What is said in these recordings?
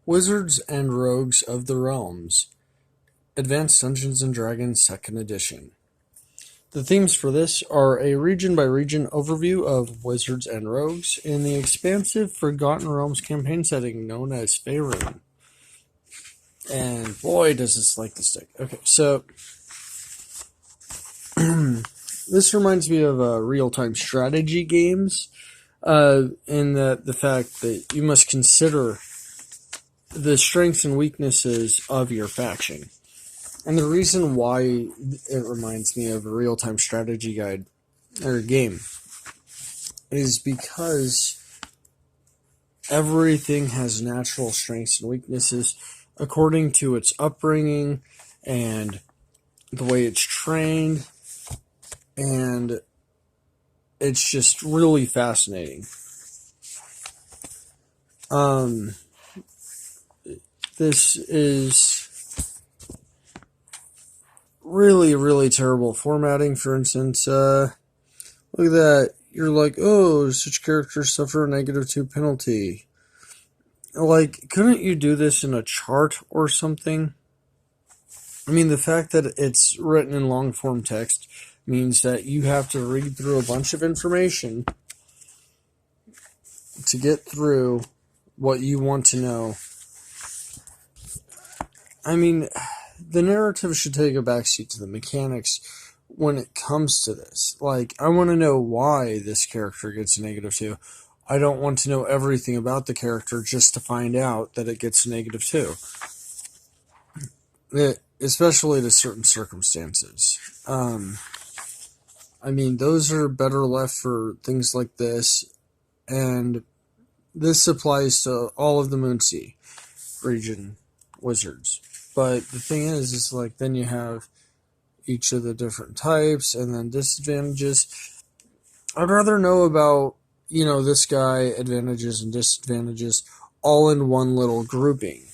Wizards and Rogues of the Realms, Advanced Dungeons and Dragons 2nd Edition. The themes for this are a region-by-region overview of Wizards and Rogues in the expansive Forgotten Realms campaign setting known as Faerun. And boy, does this like the stick. Okay, so this reminds me of real-time strategy games, in the fact that you must consider the strengths and weaknesses of your faction. And the reason why it reminds me of a real-time strategy guide or game is because everything has natural strengths and weaknesses according to its upbringing and the way it's trained, and it's just really fascinating. This is really, really terrible formatting. For instance, look at that. You're like, oh, such characters suffer a -2 penalty. Like, couldn't you do this in a chart or something? I mean, the fact that it's written in long form text means that you have to read through a bunch of information to get through what you want to know. I mean, the narrative should take a backseat to the mechanics when it comes to this. Like, I want to know why this character gets a -2. I don't want to know everything about the character just to find out that it gets a -2. Especially to certain circumstances. I mean, those are better left for things like this, and this applies to all of the Moonsea region wizards. But the thing is like, then you have each of the different types and then disadvantages. I'd rather know about, this guy, advantages and disadvantages, all in one little grouping.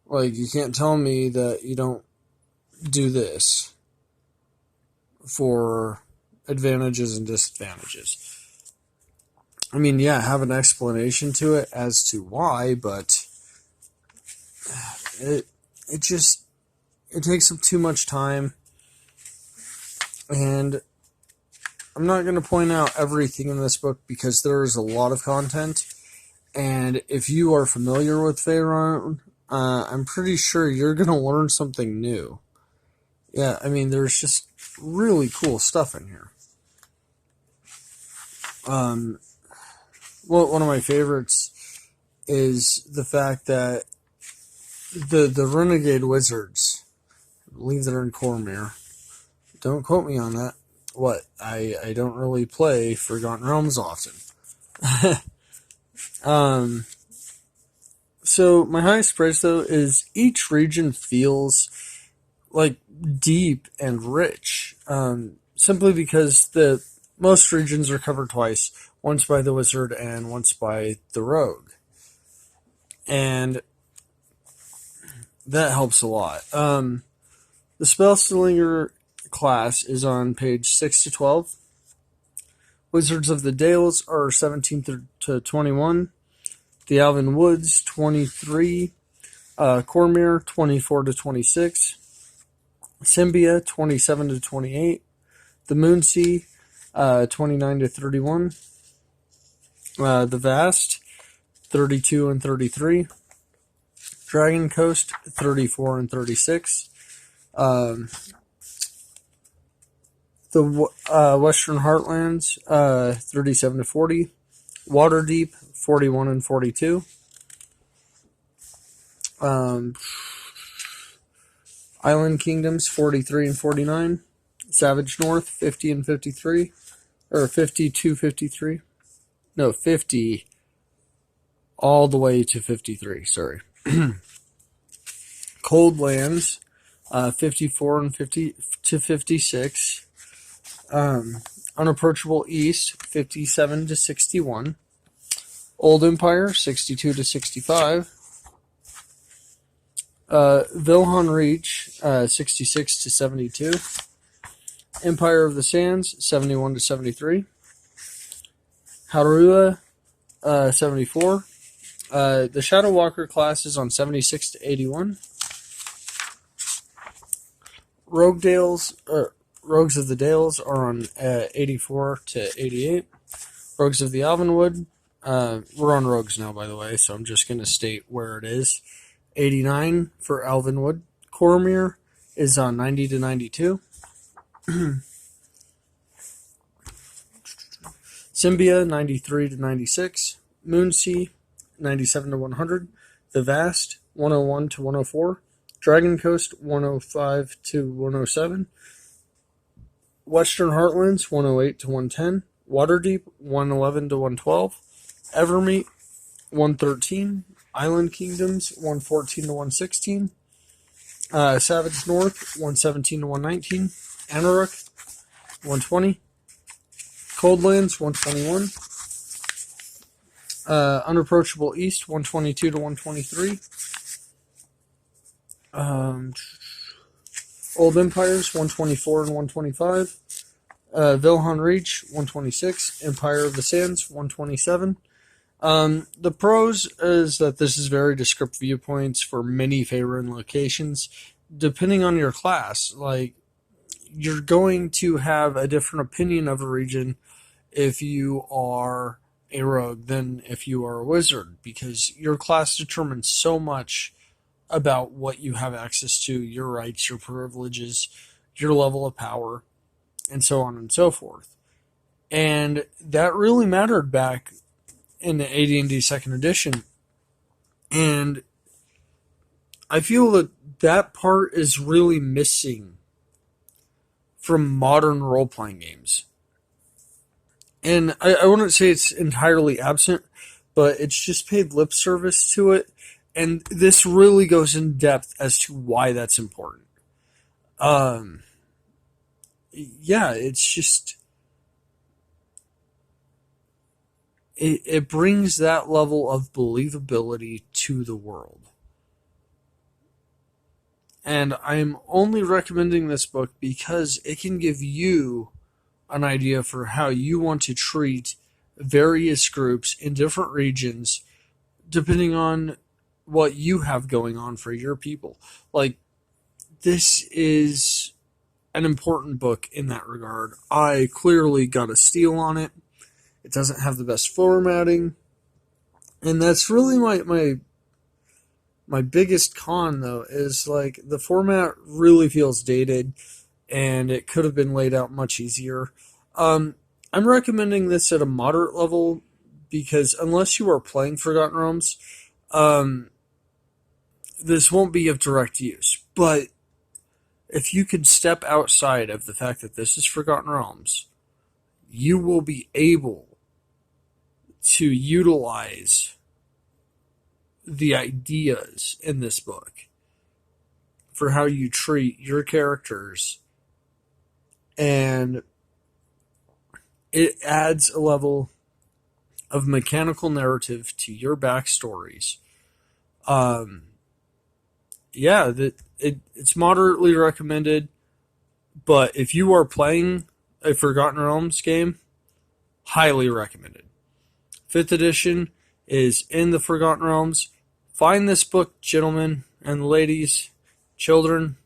Like, you can't tell me that you don't do this for advantages and disadvantages. I mean, yeah, have an explanation to it as to why, but it takes up too much time, and I'm not going to point out everything in this book because there is a lot of content, and if you are familiar with Faerun, I'm pretty sure you're going to learn something new. Yeah, I mean, there's just really cool stuff in here. Well, one of my favorites is the fact that the Renegade Wizards, I believe they're in Cormyr. Don't quote me on that. What? I don't really play Forgotten Realms often. So my highest praise, though, is each region feels like deep and rich. Simply because most regions are covered twice, once by the wizard and once by the rogue. And that helps a lot. The Spellslinger class is on page 6 to 12. Wizards of the Dales are 17 to 21. The Alvin Woods, 23. Cormyr, 24 to 26. Symbia, 27 to 28. The Moonsea, 29 to 31. The Vast, 32 and 33. Dragon Coast, 34 and 36. The Western Heartlands, 37 to 40. Waterdeep, 41 and 42. Island Kingdoms, 43 and 49. Savage North, 50 and 53. Or 50 to 53. No, 50 all the way to 53, sorry. Cold Lands, 54 and 50 to 56. Unapproachable East, 57 to 61. Old Empire, 62 to 65. Vilhan Reach, 66 to 72. Empire of the Sands, 71 to 73. Harua, 74. The Shadow Walker class is on 76 to 81. Rogues of the Dales are on 84 to 88. Rogues of the Alvinwood, we're on Rogues now, by the way, so I'm just going to state where it is. 89 for Alvinwood. Cormyr is on 90 to 92. Symbia, 93 to 96. Moonsea, 97 to 100. The Vast, 101 to 104. Dragon Coast, 105 to 107. Western Heartlands, 108 to 110. Waterdeep, 111 to 112. Evermeet, 113. Island Kingdoms, 114 to 116. Savage North, 117 to 119. Anaruk, 120. Coldlands, 121. Unapproachable East, 122 to 123. Old Empires, 124 and 125. Vilhan Reach, 126. Empire of the Sands, 127. The pros is that this is very descriptive viewpoints for many Faerun locations. Depending on your class, like, you're going to have a different opinion of a region if you are a rogue than if you are a wizard, because your class determines so much about what you have access to, your rights, your privileges, your level of power, and so on and so forth. And that really mattered back in the AD&D 2nd edition. And I feel that that part is really missing from modern role-playing games. And I wouldn't say it's entirely absent, but it's just paid lip service to it. And this really goes in depth as to why that's important. Yeah, it's just... It brings that level of believability to the world. And I'm only recommending this book because it can give you an idea for how you want to treat various groups in different regions, depending on what you have going on for your people. Like, this is an important book in that regard. I clearly got a steal on it. It doesn't have the best formatting. And that's really my biggest con, though, is like the format really feels dated and it could have been laid out much easier. I'm recommending this at a moderate level because unless you are playing Forgotten Realms, this won't be of direct use. But if you could step outside of the fact that this is Forgotten Realms, you will be able to utilize the ideas in this book for how you treat your characters, and it adds a level of mechanical narrative to your backstories. Yeah, it's moderately recommended, but if you are playing a Forgotten Realms game, highly recommended. 5th edition is in the Forgotten Realms. Find this book, gentlemen and ladies, children,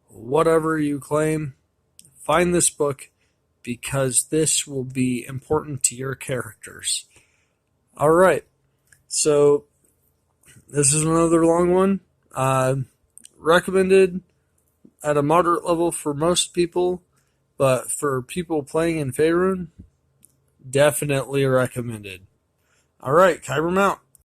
whatever you claim. Find this book because this will be important to your characters. All right, so this is another long one. Recommended at a moderate level for most people, but for people playing in Faerun, definitely recommended. All right, Kyber out.